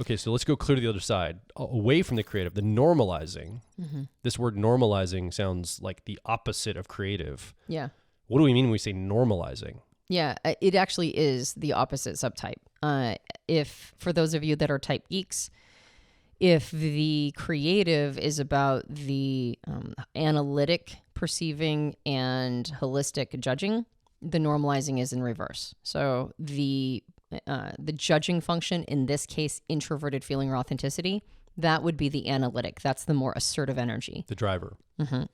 Okay, so let's go clear to the other side, away from the creative, the normalizing. This word normalizing sounds like the opposite of creative. Yeah. What do we mean when we say normalizing? Yeah, it actually is the opposite subtype. If for those of you that are type geeks, if the creative is about the analytic perceiving and holistic judging, the normalizing is in reverse. So the judging function, in this case, introverted feeling or authenticity, that would be the analytic. That's the more assertive energy. The driver.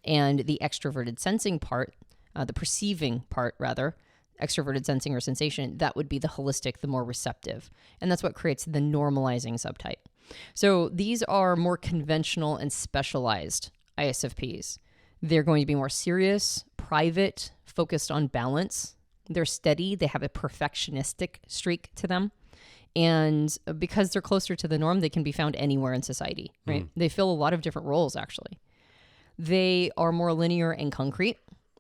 And the extroverted sensing part, the perceiving part rather, extroverted sensing or sensation, that would be the holistic, the more receptive. And that's what creates the normalizing subtype. So these are more conventional and specialized ISFPs. They're going to be more serious, private, focused on balance. They're steady. They have a perfectionistic streak to them. And because they're closer to the norm, they can be found anywhere in society, right? They fill a lot of different roles, actually. They are more linear and concrete.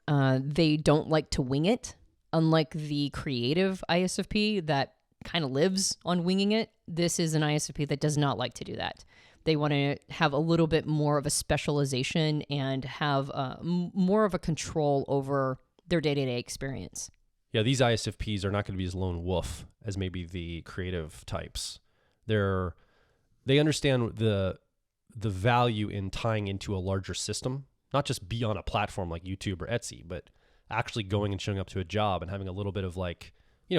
They don't like to wing it. Unlike the creative ISFP that kind of lives on winging it, this is an ISFP that does not like to do that. They want to have a little bit more of a specialization and have more of a control over their day-to-day experience. Yeah, these ISFPs are not going to be as lone wolf as maybe the creative types. They understand the value in tying into a larger system, not just be on a platform like YouTube or Etsy, but actually going and showing up to a job and having a little bit of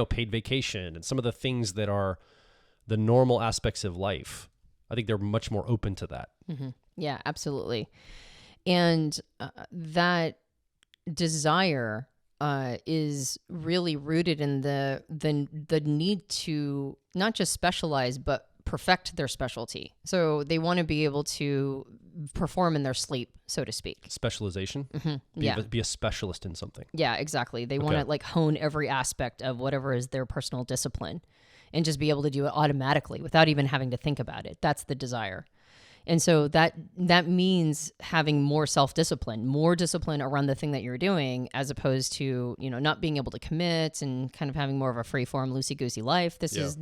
paid vacation and some of the things that are the normal aspects of life. I think they're much more open to that. Yeah, absolutely. And that desire is really rooted in the need to not just specialize, but perfect their specialty. So they want to be able to perform in their sleep, so to speak. Specialization? Yeah. Be a specialist in something. Yeah, exactly. They want to hone every aspect of whatever is their personal discipline and just be able to do it automatically without even having to think about it. That's the desire. And so that means having more self-discipline, more discipline around the thing that you're doing, as opposed to, not being able to commit and kind of having more of a free-form, loosey-goosey life. This is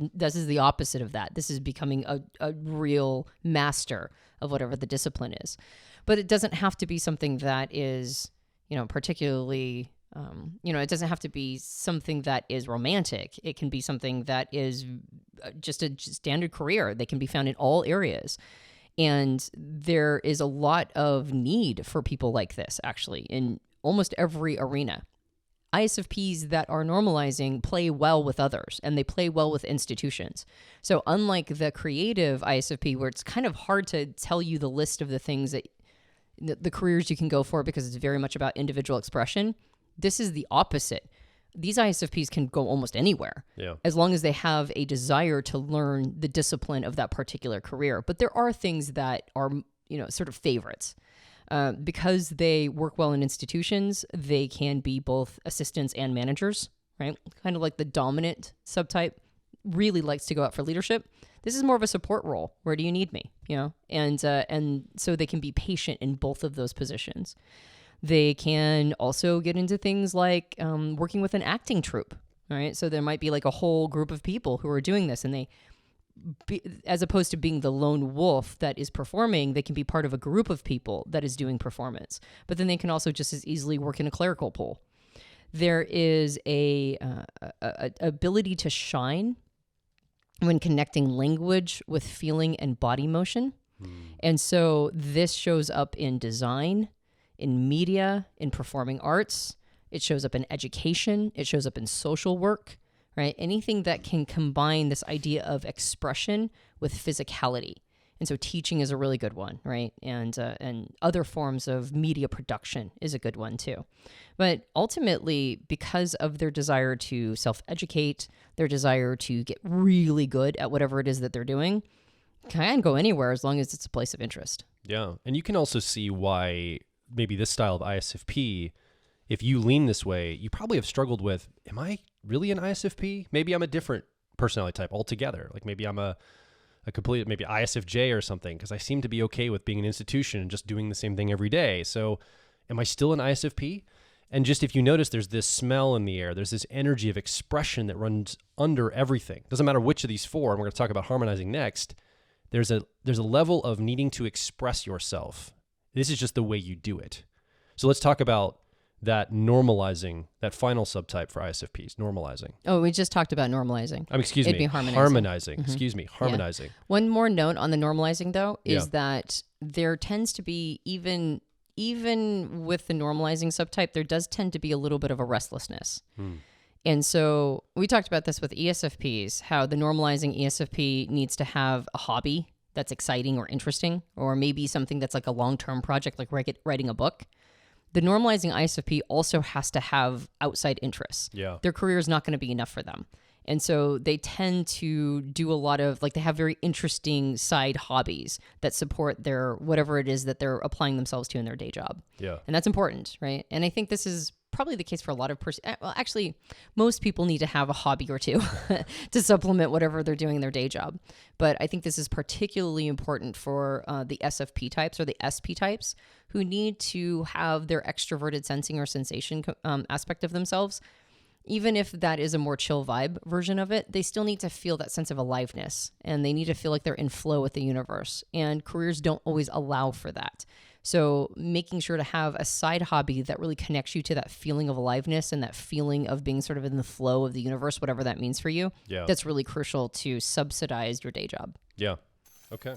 the opposite of that. This is becoming a real master of whatever the discipline is. But it doesn't have to be something that is, particularly, it doesn't have to be something that is romantic. It can be something that is just a standard career. They can be found in all areas. And there is a lot of need for people like this, actually, in almost every arena. ISFPs that are normalizing play well with others, and they play well with institutions. So unlike the creative ISFP, where it's kind of hard to tell you the list of the things that the careers you can go for because it's very much about individual expression, this is the opposite. These ISFPs can go almost anywhere, as long as they have a desire to learn the discipline of that particular career. But there are things that are, sort of favorites. Because they work well in institutions, they can be both assistants and managers, right? Kind of like the dominant subtype really likes to go out for leadership. This is more of a support role. Where do you need me? And so they can be patient in both of those positions. They can also get into things like working with an acting troupe, right? So there might be like a whole group of people who are doing this, and as opposed to being the lone wolf that is performing, they can be part of a group of people that is doing performance. But then they can also just as easily work in a clerical pool. There is a ability to shine when connecting language with feeling and body motion. And so this shows up in design, in media, in performing arts. It shows up in education. It shows up in social work, right? Anything that can combine this idea of expression with physicality. And so teaching is a really good one, right? And other forms of media production is a good one too. But ultimately, because of their desire to self-educate, their desire to get really good at whatever it is that they're doing, can go anywhere as long as it's a place of interest. Yeah. And you can also see why maybe this style of ISFP, if you lean this way, you probably have struggled with, am I really an ISFP? Maybe I'm a different personality type altogether. Like maybe I'm a complete, maybe ISFJ or something, because I seem to be okay with being an institution and just doing the same thing every day. So am I still an ISFP? And just if you notice, there's this smell in the air. There's this energy of expression that runs under everything. Doesn't matter which of these four, and we're going to talk about harmonizing next. There's a level of needing to express yourself. This is just the way you do it. So let's talk about that normalizing, that final subtype for ISFPs, normalizing. Oh, we just talked about normalizing. Excuse me, harmonizing. Excuse me, harmonizing. Yeah. One more note on the normalizing, though, is that there tends to be, even with the normalizing subtype, there does tend to be a little bit of a restlessness. And so we talked about this with ESFPs, how the normalizing ESFP needs to have a hobby that's exciting or interesting, or maybe something that's like a long-term project, like writing a book. The normalizing ISFP also has to have outside interests. Yeah. Their career is not going to be enough for them. And so they tend to do a lot of, like, they have very interesting side hobbies that support their, whatever it is that they're applying themselves to in their day job. Yeah. And that's important, right? And I think this is probably the case for a lot of well, actually, most people need to have a hobby or two to supplement whatever they're doing in their day job. But I think this is particularly important for the SFP types or the SP types who need to have their extroverted sensing or sensation aspect of themselves. Even if that is a more chill vibe version of it, they still need to feel that sense of aliveness, and they need to feel like they're in flow with the universe. And careers don't always allow for that. So making sure to have a side hobby that really connects you to that feeling of aliveness and that feeling of being sort of in the flow of the universe, whatever that means for you, that's really crucial to subsidize your day job. Yeah. Okay.